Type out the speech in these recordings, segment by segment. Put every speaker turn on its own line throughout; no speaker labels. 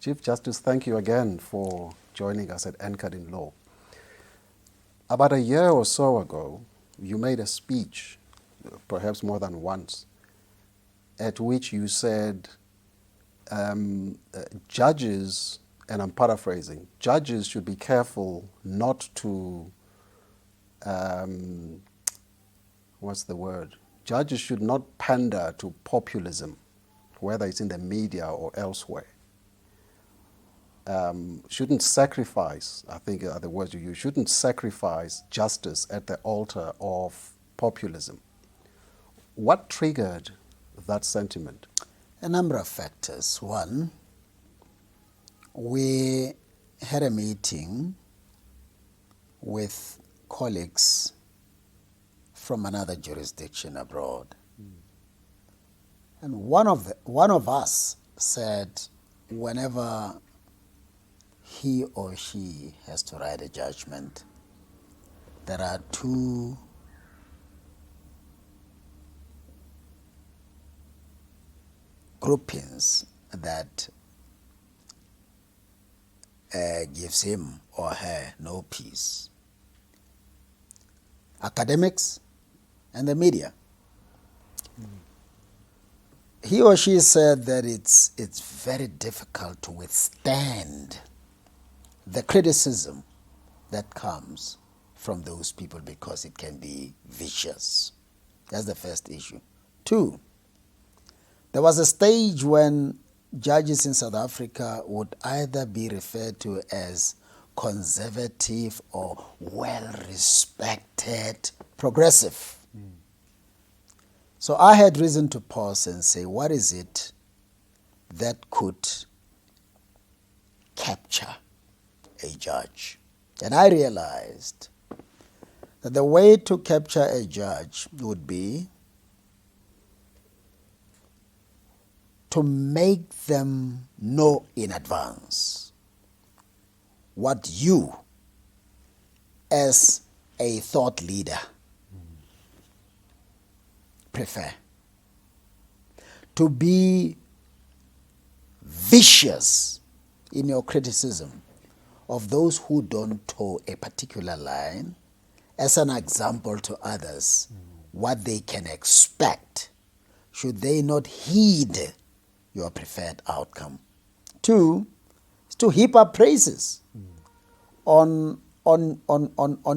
Chief Justice, thank you again for joining us at Anchored in Law. About a year or so ago, you made a speech, perhaps more than once, at which you said judges, and I'm paraphrasing, judges should be careful not to, what's the word? Judges should not pander to populism, whether it's in the media or elsewhere. Shouldn't sacrifice, I think are the words you use, shouldn't sacrifice justice at the altar of populism. What triggered that sentiment?
A number of factors. One, we had a meeting with colleagues from another jurisdiction abroad. And one of us said whenever he or she has to write a judgment, there are two groupings that gives him or her no peace: academics and the media. He or she said that it's very difficult to withstand the criticism that comes from those people because it can be vicious. That's the first issue. Two, there was a stage when judges in South Africa would either be referred to as conservative or well-respected progressive. So I had reason to pause and say, what is it that could capture a judge? And I realized that the way to capture a judge would be to make them know in advance what you, as a thought leader, prefer. To be vicious in your criticism of those who don't toe a particular line, as an example to others what they can expect should they not heed your preferred outcome. Two, is to heap up praises on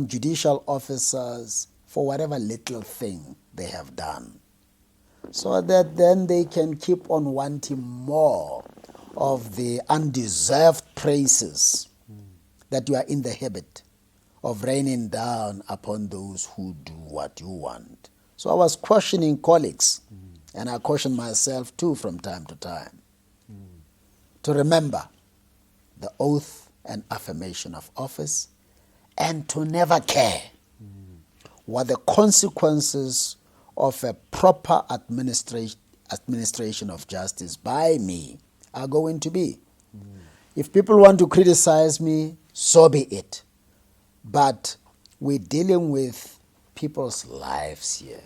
judicial officers for whatever little thing they have done, so that then they can keep on wanting more of the undeserved praises that you are in the habit of raining down upon those who do what you want. So I was cautioning colleagues, and I caution myself too from time to time, to remember the oath and affirmation of office, and to never care what the consequences of a proper administration of justice by me are going to be. If people want to criticize me, so be it. But we're dealing with people's lives here.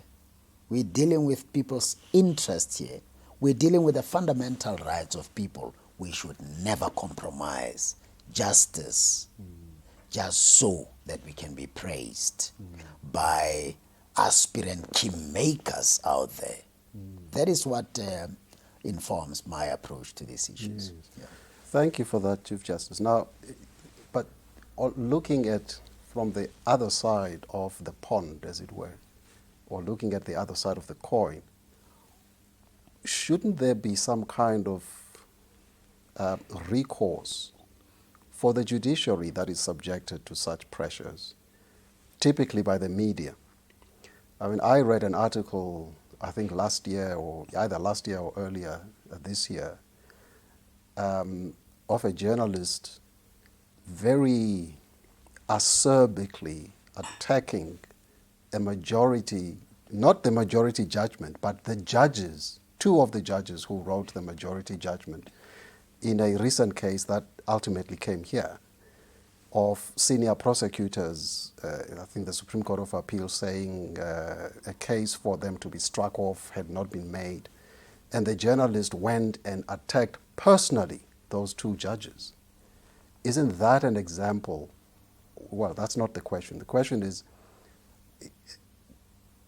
We're dealing with people's interests here. We're dealing with the fundamental rights of people. We should never compromise justice just so that we can be praised by aspirant kingmakers out there. That is what informs my approach to these issues.
Yes. Yeah. Thank you for that, Chief Justice. Now, but looking at from the other side of the pond, as it were, or looking at the other side of the coin, shouldn't there be some kind of recourse for the judiciary that is subjected to such pressures, typically by the media? I mean, I read an article, I think last year, or either last year or earlier this year, of a journalist very acerbically attacking a majority, not the majority judgment, but the judges, two of the judges who wrote the majority judgment in a recent case that ultimately came here, of senior prosecutors, I think the Supreme Court of Appeal saying a case for them to be struck off had not been made. And the journalist went and attacked personally those two judges. Isn't that an example? Well, that's not the question. The question is,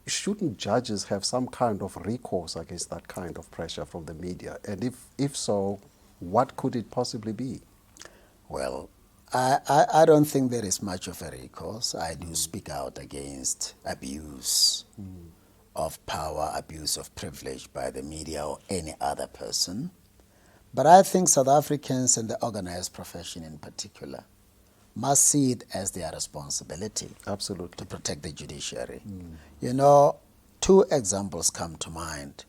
shouldn't judges have some kind of recourse against that kind of pressure from the media? And if so, what could it possibly be?
Well, I don't think there is much of a recourse. I do speak out against abuse of power, abuse of privilege by the media or any other person. But I think South Africans and the organized profession in particular must see it as their responsibility.
Absolutely.
To protect the judiciary. You know, two examples come to mind.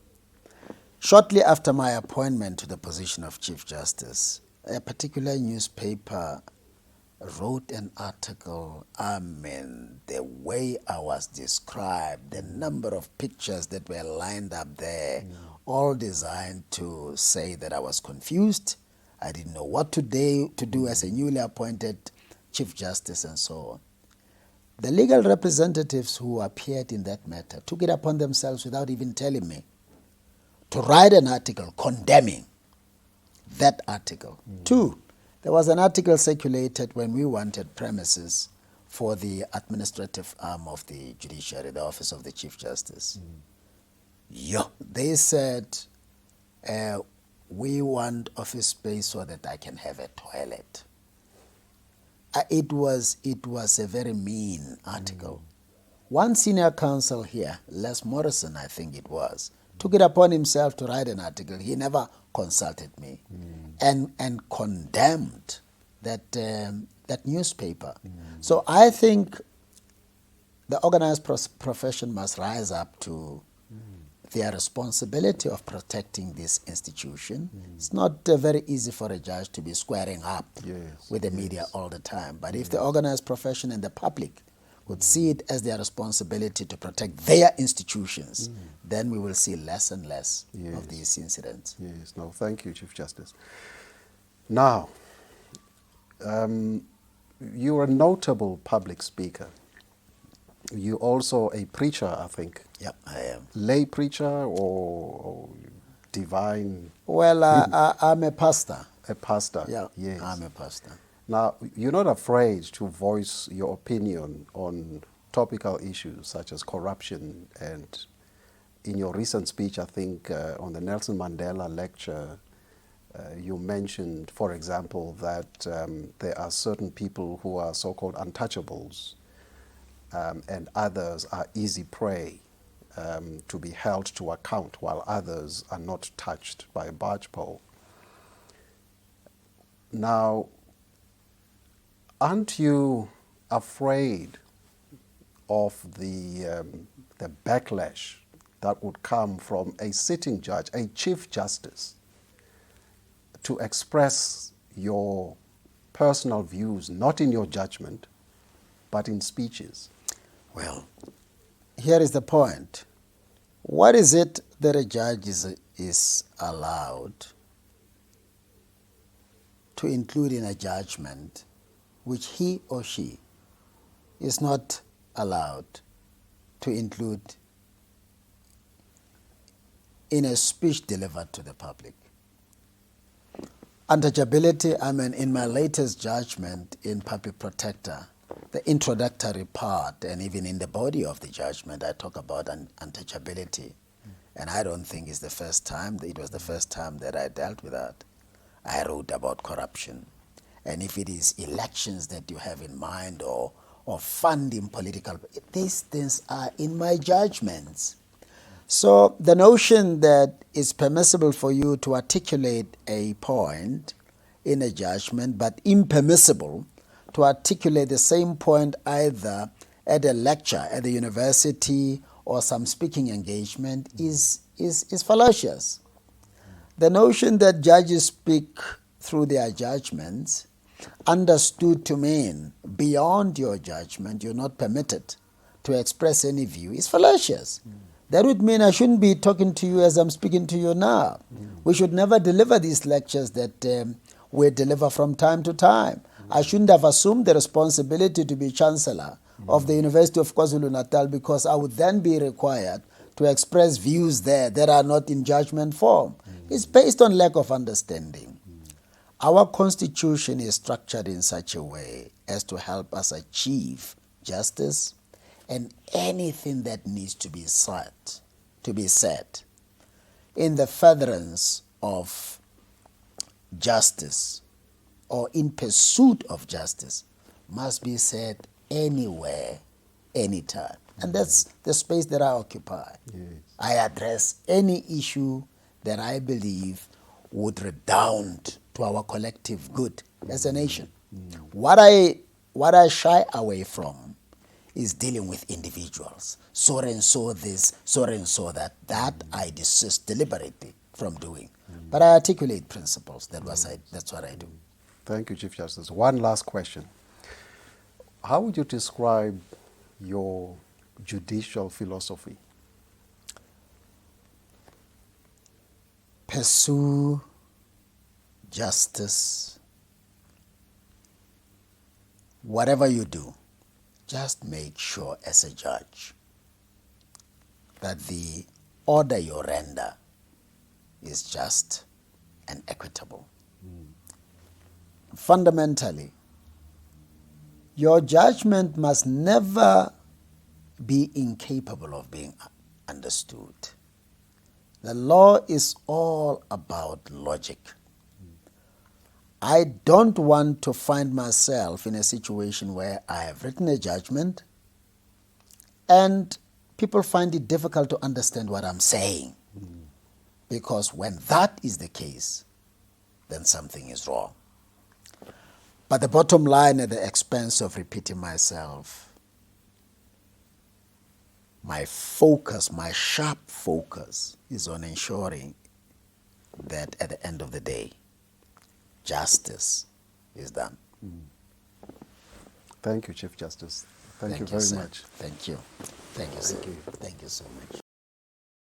Shortly after my appointment to the position of Chief Justice, a particular newspaper wrote an article. I mean, the way I was described, the number of pictures that were lined up there, all designed to say that I was confused. I didn't know what to do as a newly appointed Chief Justice and so on. The legal representatives who appeared in that matter took it upon themselves without even telling me to write an article condemning that article. Two, there was an article circulated when we wanted premises for the administrative arm of the judiciary, the office of the Chief Justice. They said, we want office space so that I can have a toilet. It was a very mean article. One senior counsel here, Les Morrison, I think it was, took it upon himself to write an article. He never consulted me and condemned that newspaper. So I think the organized profession must rise up to their responsibility of protecting this institution. It's not very easy for a judge to be squaring up with the media all the time. But if the organized profession and the public would see it as their responsibility to protect their institutions, then we will see less and less of these incidents.
Yes, no, thank you, Chief Justice. Now, you're a notable public speaker. You're also a preacher, I think.
Yep, I am.
Lay preacher or divine?
Well, I'm a pastor.
A pastor,
Yeah,
yes.
I'm a pastor.
Now, you're not afraid to voice your opinion on topical issues such as corruption, and in your recent speech, I think, on the Nelson Mandela lecture, you mentioned, for example, that there are certain people who are so-called untouchables, and others are easy prey to be held to account, while others are not touched by a barge pole. Now, aren't you afraid of the backlash that would come from a sitting judge, a Chief Justice, to express your personal views, not in your judgment, but in speeches?
Well, here is the point. What is it that a judge is allowed to include in a judgment which he or she is not allowed to include in a speech delivered to the public? Untouchability, I mean, in my latest judgment in Public Protector, the introductory part, and even in the body of the judgment, I talk about untouchability. And I don't think it's the first time. It was the first time that I dealt with that. I wrote about corruption. And if it is elections that you have in mind or funding political, these things are in my judgments. So the notion that it's permissible for you to articulate a point in a judgment, but impermissible to articulate the same point either at a lecture at the university or some speaking engagement is fallacious. The notion that judges speak through their judgments, understood to mean beyond your judgment, you're not permitted to express any view, is fallacious. That would mean I shouldn't be talking to you as I'm speaking to you now. We should never deliver these lectures that we deliver from time to time. I shouldn't have assumed the responsibility to be Chancellor of the University of KwaZulu-Natal, because I would then be required to express views there that are not in judgment form. It's based on lack of understanding. Our constitution is structured in such a way as to help us achieve justice, and anything that needs to be said in the furtherance of justice or in pursuit of justice must be said anywhere, anytime. And that's the space that I occupy.
Yes.
I address any issue that I believe would redound to our collective good as a nation. What I shy away from is dealing with individuals. So and so this, so and so that. That I desist deliberately from doing. But I articulate principles. That's what I do.
Thank you, Chief Justice. One last question. How would you describe your judicial philosophy?
Pursue justice. Whatever you do, just make sure as a judge that the order you render is just and equitable. Fundamentally, your judgment must never be incapable of being understood. The law is all about logic. I don't want to find myself in a situation where I have written a judgment and people find it difficult to understand what I'm saying. Because when that is the case, then something is wrong. But the bottom line, at the expense of repeating myself, my focus, my sharp focus, is on ensuring that at the end of the day, justice is done.
Thank you, Chief Justice. Thank you very
sir.
much.
Thank you. Thank you, sir.
Thank you.
Thank you so much.